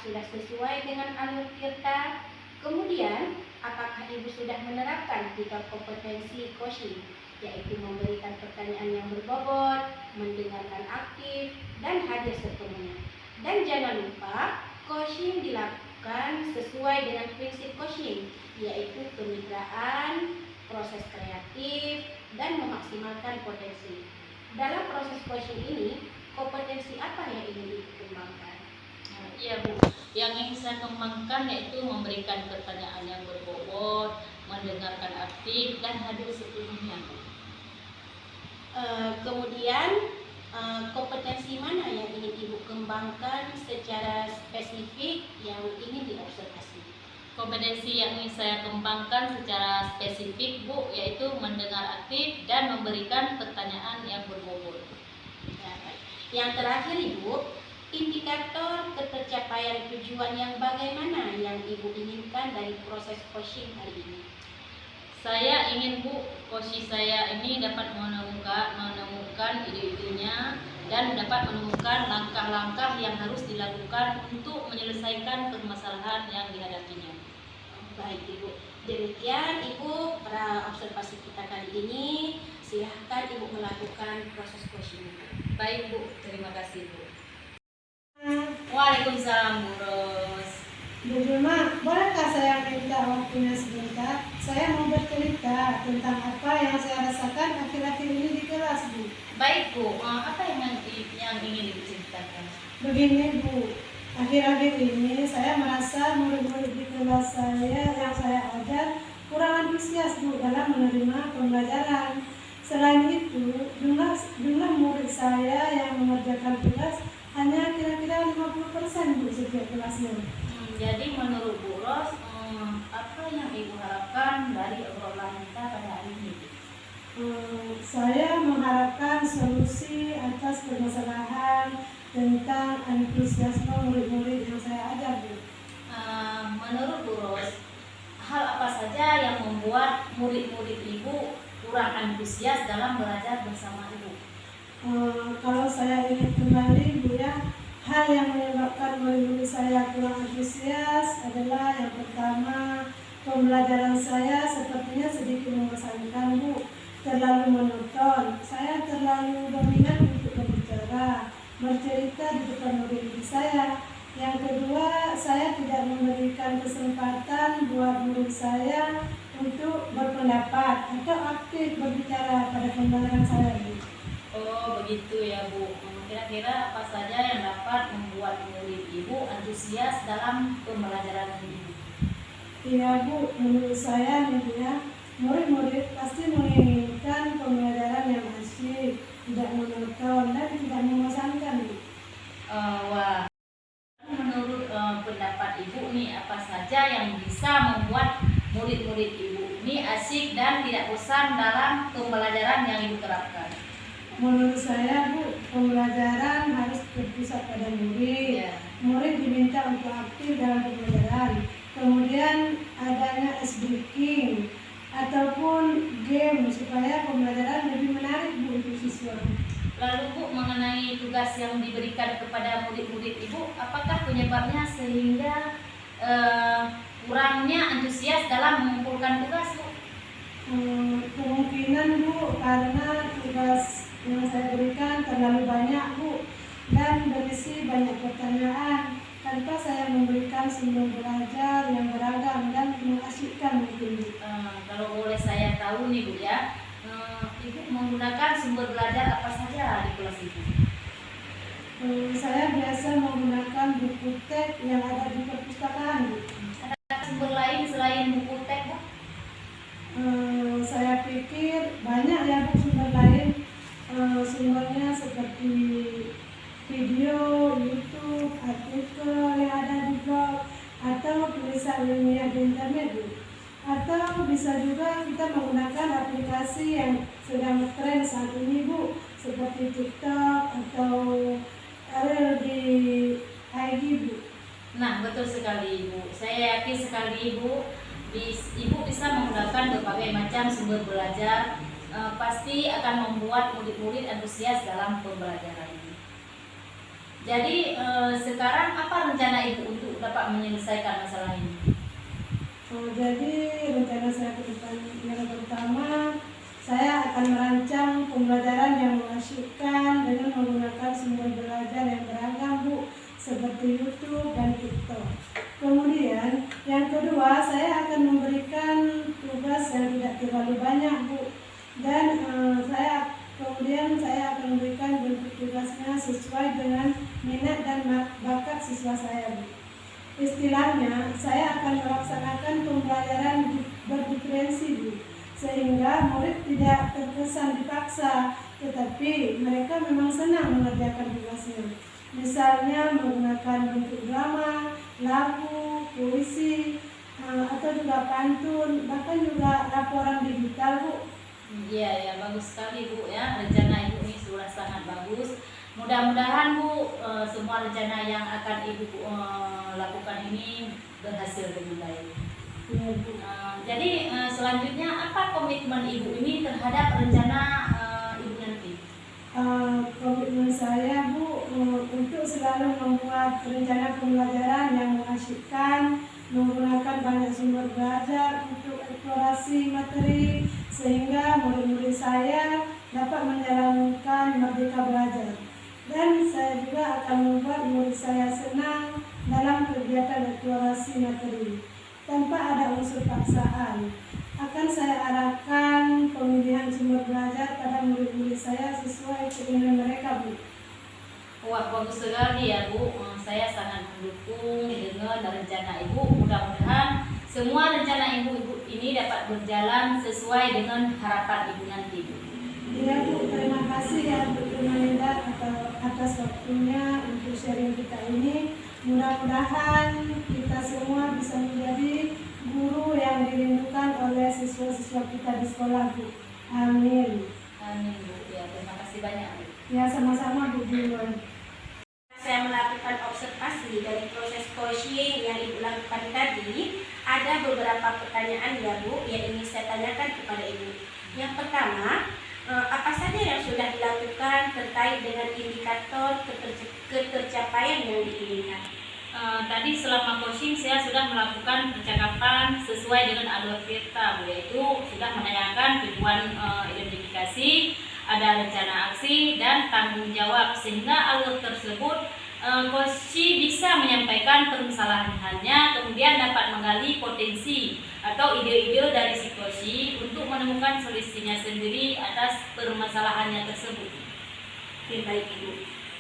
sudah sesuai dengan alur Tirta? Kemudian, apakah Ibu sudah menerapkan 3 kompetensi coaching, yaitu memberikan pertanyaan yang berbobot, mendengarkan aktif, dan hadir sepenuhnya? Dan jangan lupa, coaching dilakukan sesuai dengan prinsip coaching, yaitu kemitraan, proses kreatif, dan memaksimalkan potensi. Dalam proses coaching ini, kompetensi apa yang ingin dikembangkan? Iya Bu, yang ingin saya kembangkan yaitu memberikan pertanyaan yang berbobot, mendengarkan aktif, dan hadir sepenuhnya. Kemudian kompetensi mana yang ingin Ibu kembangkan secara spesifik yang ingin diobservasi? Kompetensi yang ingin saya kembangkan secara spesifik Bu, yaitu mendengar aktif dan memberikan pertanyaan yang berbobot. Yang terakhir Ibu, indikator ketercapaian tujuan yang bagaimana yang Ibu inginkan dari proses coaching hari ini? Saya ingin Bu, coach saya ini dapat menemukan ide-idenya dan dapat menemukan langkah-langkah yang harus dilakukan untuk menyelesaikan permasalahan yang dihadapinya. Baik Ibu, demikian Ibu para observasi kita kali ini. Silahkan Ibu melakukan proses coaching. Baik Bu, terima kasih Bu. Waalaikumsalam Bu Ros. Bu Julma, bolehkah saya minta waktunya sebentar? Saya mau bercerita tentang apa yang saya rasakan akhir-akhir ini di kelas, Bu. Baik Bu, apa yang ingin diceritakan? Begini Bu, akhir-akhir ini saya merasa murid-murid di kelas saya yang saya ajar kurang antusias Bu dalam menerima pembelajaran. Selain itu, jumlah murid saya yang mengerjakan tugas hanya kira-kira 50% Bu setiap kelasnya. Jadi menurut Bu Ros, apa yang Ibu harapkan dari obrolan kita pada hari ini? Saya mengharapkan solusi atas permasalahan tentang antusiasme murid-murid yang saya ajar Bu. Menurut Bu Ros, hal apa saja yang membuat murid-murid Ibu kurang antusias dalam belajar bersama Ibu? Kalau saya ingat kembali Bu ya, hal yang menyebabkan murid-murid saya kurang antusias adalah yang pertama, pembelajaran saya sepertinya sedikit membosankan Bu, terlalu monoton. Saya terlalu dominan untuk berbicara, bercerita di depan murid-murid saya. Yang kedua, saya tidak memberikan kesempatan buat murid saya untuk berpendapat atau aktif berbicara pada pembelajaran saya Bu. Oh begitu ya Bu. Kira-kira apa saja yang dapat membuat murid Ibu antusias dalam pembelajaran ini? Iya Bu, menurut saya nih Bu ya, murid-murid pasti menginginkan pembelajaran yang asyik, tidak monoton dan tidak membosankan Bu. Wah, menurut pendapat Ibu nih, apa saja yang bisa membuat murid-murid Ibu ini asyik dan tidak bosan dalam pembelajaran yang Ibu terapkan? Menurut saya Bu, pembelajaran harus berpusat pada murid. Ya. Murid diminta untuk aktif dalam pembelajaran. Kemudian adanya ice breaking ataupun game supaya pembelajaran lebih menarik Bu untuk siswa. Lalu Bu, mengenai tugas yang diberikan kepada murid-murid Ibu, apakah penyebabnya sehingga kurangnya antusias dalam mengumpulkan tugas Bu? Kemungkinan Bu, karena tugas yang saya berikan terlalu banyak Bu dan berisi banyak pertanyaan tanpa saya memberikan sumber belajar yang beragam dan mengasyikkan mungkin Bu. Kalau boleh saya tahu nih Bu ya, Ibu menggunakan sumber belajar apa saja di kelas Ibu? Saya biasa menggunakan buku teks yang ada di perpustakaan Bu. Ada sumber lain selain buku teks Bu? Saya pikir banyak ya Bu sumber lain. Sumbernya seperti video, YouTube, artikel yang ada di blog, atau tulisan ilmiah di internet Bu. Atau bisa juga kita menggunakan aplikasi yang sedang tren saat ini Bu, seperti TikTok atau ada di IG Bu. Nah betul sekali Ibu, saya yakin sekali Ibu bisa menggunakan berbagai macam sumber belajar, pasti akan membuat murid-murid antusias dalam pembelajaran ini. Jadi sekarang apa rencana Ibu untuk dapat menyelesaikan masalah ini? Jadi rencana saya ke depan yang pertama, saya akan merancang pembelajaran yang mengasyikkan dengan menggunakan sumber belajar yang beragam, Bu, seperti YouTube dan TikTok. Kemudian yang kedua, saya akan memberikan tugas yang tidak terlalu banyak, Bu, dan kemudian saya akan memberikan bentuk tugasnya sesuai dengan minat dan bakat siswa saya, Bu. Istilahnya, saya akan melaksanakan pembelajaran berdiferensi, Bu, sehingga murid tidak terkesan dipaksa, tetapi mereka memang senang mengerjakan tugasnya. Misalnya menggunakan bentuk drama, lagu, puisi, atau juga pantun, bahkan juga laporan digital, Bu. Iya ya, bagus sekali Bu ya, rencana Ibu ini sudah sangat bagus. Mudah-mudahan Bu semua rencana yang akan Ibu lakukan ini berhasil dengan baik. Ya, Bu. Jadi selanjutnya apa komitmen Ibu ini terhadap rencana Ibu nanti? Komitmen saya, Bu, untuk selalu membuat rencana pembelajaran yang mengasyikkan, menggunakan banyak sumber belajar untuk eksplorasi materi, sehingga murid-murid saya dapat menjalankan merdeka belajar. Dan saya juga akan membuat murid saya senang dalam kegiatan eksplorasi materi tanpa ada unsur paksaan. Akan saya arahkan pemilihan sumber belajar pada murid-murid saya sesuai keinginan mereka, Bu. Wah, bagus sekali ya Bu. Saya sangat mendukung dengan rencana Ibu. Mudah-mudahan semua rencana Ibu ini dapat berjalan sesuai dengan harapan Ibu nanti, Bu. Iya, Bu, terima kasih ya Bu Malinda atas waktunya untuk sharing kita ini. Mudah-mudahan kita semua bisa menjadi guru yang dirindukan oleh siswa-siswa kita di sekolah, Bu. Amin. Amin Bu. Ya, terima kasih banyak Bu. Ya, sama-sama Bu Julian. Saya melakukan observasi dari proses coaching yang Ibu lakukan tadi, ada beberapa pertanyaan ya Bu yang ingin saya tanyakan kepada Ibu. Yang pertama, apa saja yang sudah dilakukan terkait dengan indikator ketercapaian yang diinginkan? Tadi selama coaching saya sudah melakukan percakapan sesuai dengan alur peta, yaitu sudah menanyakan tujuan identifikasi, ada rencana aksi dan tanggung jawab, sehingga alur tersebut coaching bisa menyampaikan permasalahannya, kemudian dapat menggali potensi atau ide-ide dari si coaching untuk menemukan solusinya sendiri atas permasalahannya tersebut. Oke, baik Ibu.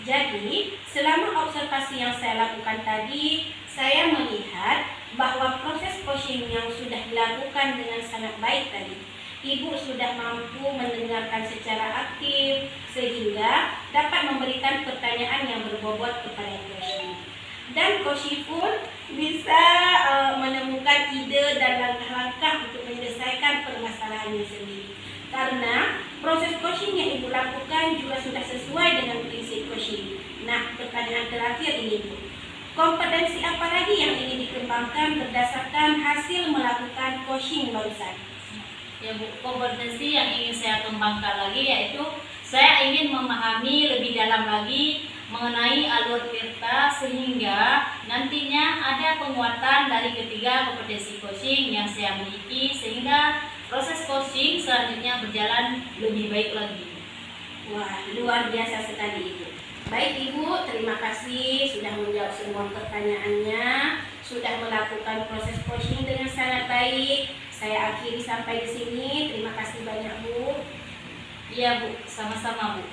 Jadi, selama observasi yang saya lakukan tadi, saya melihat bahwa proses coaching yang sudah dilakukan dengan sangat baik tadi, Ibu sudah mampu mendengarkan secara aktif sehingga dapat memberikan pertanyaan yang berbobot kepada coaching. Dan coaching pun bisa menemukan ide dan langkah-langkah untuk menyelesaikan permasalahannya sendiri. Karena proses coaching yang Ibu lakukan juga sudah sesuai dengan prinsip coaching. Nah, pertanyaan terakhir ini Bu, kompetensi apa lagi yang ingin dikembangkan berdasarkan hasil melakukan coaching barusan? Ya Bu, kompetensi yang ingin saya kembangkan lagi yaitu saya ingin memahami lebih dalam lagi mengenai alur peta sehingga nantinya ada penguatan dari ketiga kompetensi coaching yang saya miliki sehingga proses coaching selanjutnya berjalan lebih baik lagi. Wah, luar biasa sekali Ibu. Baik Ibu, terima kasih sudah menjawab semua pertanyaannya, sudah melakukan proses coaching dengan sangat baik. Saya akhiri sampai di sini. Terima kasih banyak Bu. Iya Bu, sama-sama Bu.